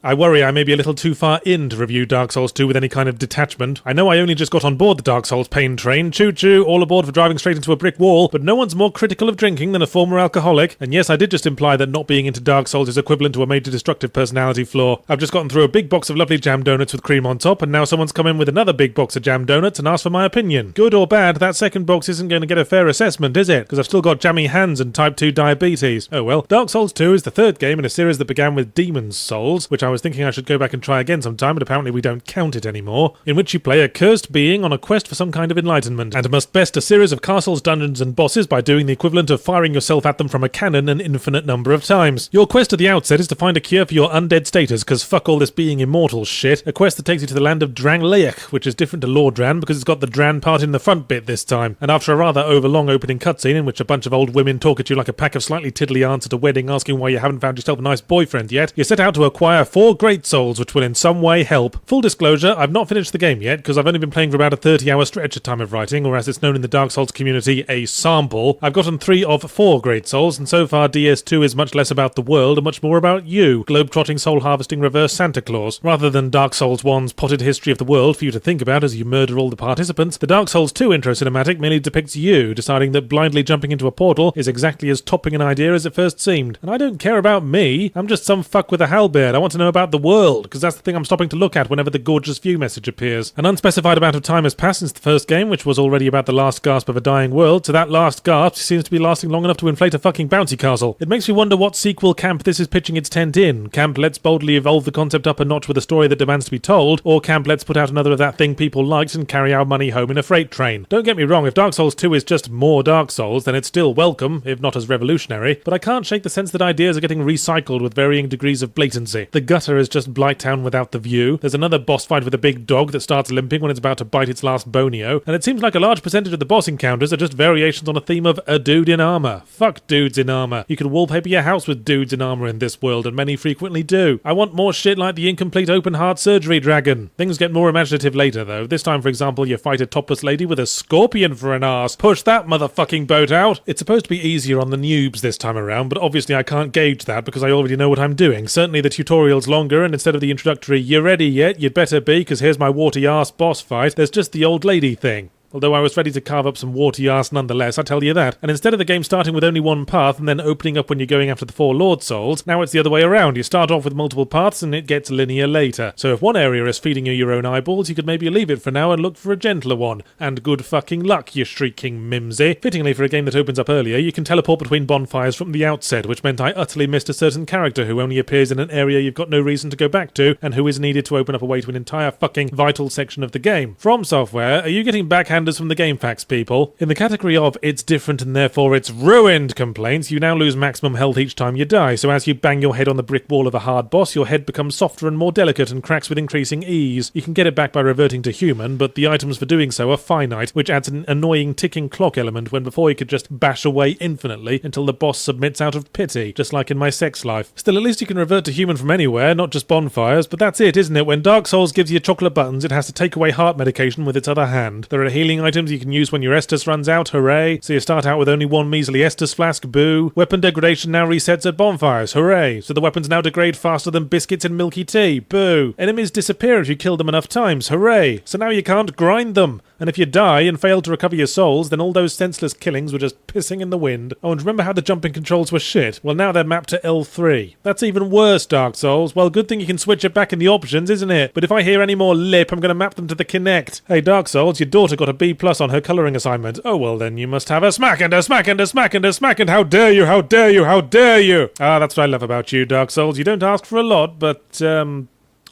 I worry I may be a little too far in to review Dark Souls 2 with any kind of detachment. I know I only just got on board the Dark Souls pain train, choo-choo, all aboard for driving straight into a brick wall, but no one's more critical of drinking than a former alcoholic, and yes, I did just imply that not being into Dark Souls is equivalent to a major destructive personality flaw. I've just gotten through a big box of lovely jam donuts with cream on top, and now someone's come in with another big box of jam donuts and asked for my opinion. Good or bad, that second box isn't going to get a fair assessment, is it? Because I've still got jammy hands and type 2 diabetes. Oh well. Dark Souls 2 is the third game in a series that began with Demon's Souls, which I was thinking I should go back and try again sometime, but apparently we don't count it anymore, in which you play a cursed being on a quest for some kind of enlightenment, and must best a series of castles, dungeons, and bosses by doing the equivalent of firing yourself at them from a cannon an infinite number of times. Your quest at the outset is to find a cure for your undead status, because fuck all this being immortal shit. A quest that takes you to the land of Drangleic, which is different to Lordran because it's got the Dran part in the front bit this time, and after a rather overlong opening cutscene in which a bunch of old women talk at you like a pack of slightly tiddly aunts at a wedding asking why you haven't found yourself a nice boyfriend yet, you set out to acquire 4 great souls which will in some way help. Full disclosure, I've not finished the game yet because I've only been playing for about a 30-hour stretch at time of writing, or as it's known in the Dark Souls community, a sample. I've gotten 3 of 4 great souls, and so far DS2 is much less about the world and much more about you, globe-trotting soul-harvesting reverse Santa Claus. Rather than Dark Souls 1's potted history of the world for you to think about as you murder all the participants, the Dark Souls 2 intro cinematic merely depicts you deciding that blindly jumping into a portal is exactly as topping an idea as it first seemed. And I don't care about me, I'm just some fuck with a halberd. I want to know about the world, because that's the thing I'm stopping to look at whenever the gorgeous view message appears. An unspecified amount of time has passed since the first game, which was already about the last gasp of a dying world, so that last gasp seems to be lasting long enough to inflate a fucking bouncy castle. It makes me wonder what sequel camp this is pitching its tent in. Camp let's boldly evolve the concept up a notch with a story that demands to be told, or camp let's put out another of that thing people liked and carry our money home in a freight train. Don't get me wrong, if Dark Souls 2 is just more Dark Souls, then it's still welcome, if not as revolutionary, but I can't shake the sense that ideas are getting recycled with varying degrees of blatancy. The gutter is just Blighttown without the view, there's another boss fight with a big dog that starts limping when it's about to bite its last bonio, and it seems like a large percentage of the boss encounters are just variations on a theme of a dude in armor. Fuck dudes in armor. You can wallpaper your house with dudes in armor in this world, and many frequently do. I want more shit like the incomplete open heart surgery dragon. Things get more imaginative later though. This time, for example, you fight a topless lady with a scorpion for an arse. Push that motherfucking boat out. It's supposed to be easier on the noobs this time around, but obviously I can't gauge that because I already know what I'm doing. Certainly the tutorial's longer, and instead of the introductory "you ready yet? You'd better be, because here's my warty arse boss fight," there's just the old lady thing. Although I was ready to carve up some warty arse nonetheless, I tell you that. And instead of the game starting with only one path and then opening up when you're going after the 4 Lord Souls, now it's the other way around. You start off with multiple paths and it gets linear later. So if one area is feeding you your own eyeballs, you could maybe leave it for now and look for a gentler one. And good fucking luck, you shrieking mimsy. Fittingly for a game that opens up earlier, you can teleport between bonfires from the outset, which meant I utterly missed a certain character who only appears in an area you've got no reason to go back to, and who is needed to open up a way to an entire fucking vital section of the game. From Software, are you getting backhanders from the game facts, people? In the category of "it's different and therefore it's ruined" complaints, you now lose maximum health each time you die, so as you bang your head on the brick wall of a hard boss, your head becomes softer and more delicate and cracks with increasing ease. You can get it back by reverting to human, but the items for doing so are finite, which adds an annoying ticking clock element when before you could just bash away infinitely until the boss submits out of pity, just like in my sex life. Still, at least you can revert to human from anywhere, not just bonfires, but that's it, isn't it? When Dark Souls gives you chocolate buttons, it has to take away heart medication with its other hand. There are healing items you can use when your Estus runs out, hooray. So you start out with only one measly Estus flask, boo. Weapon degradation now resets at bonfires, hooray. So the weapons now degrade faster than biscuits in milky tea, boo. Enemies disappear if you kill them enough times, hooray. So now you can't grind them. And if you die and fail to recover your souls, then all those senseless killings were just pissing in the wind. Oh, and remember how the jumping controls were shit? Well, now they're mapped to L3. That's even worse, Dark Souls. Well, good thing you can switch it back in the options, isn't it? But if I hear any more lip, I'm going to map them to the Kinect. Hey, Dark Souls, your daughter got a B+ on her colouring assignment. Oh, well, then you must have a smack and a smack and a smack and a smack, and how dare you, how dare you, how dare you! Ah, that's what I love about you, Dark Souls. You don't ask for a lot, but,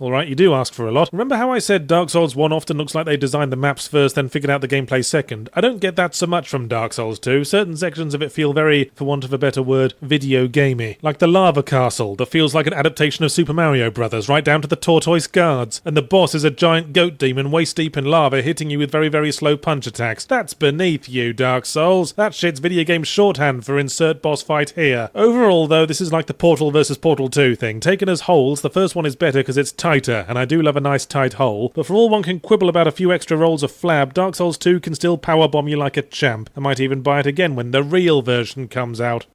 Alright, you do ask for a lot. Remember how I said Dark Souls 1 often looks like they designed the maps first, then figured out the gameplay second? I don't get that so much from Dark Souls 2. Certain sections of it feel very, for want of a better word, video gamey. Like the lava castle, that feels like an adaptation of Super Mario Bros., right down to the tortoise guards. And the boss is a giant goat demon waist deep in lava hitting you with very, very slow punch attacks. That's beneath you, Dark Souls. That shit's video game shorthand for insert boss fight here. Overall, though, this is like the Portal vs. Portal 2 thing. Taken as wholes, the first one is better because it's tighter, and I do love a nice tight hole, but for all one can quibble about a few extra rolls of flab, Dark Souls 2 can still powerbomb you like a champ. I might even buy it again when the real version comes out.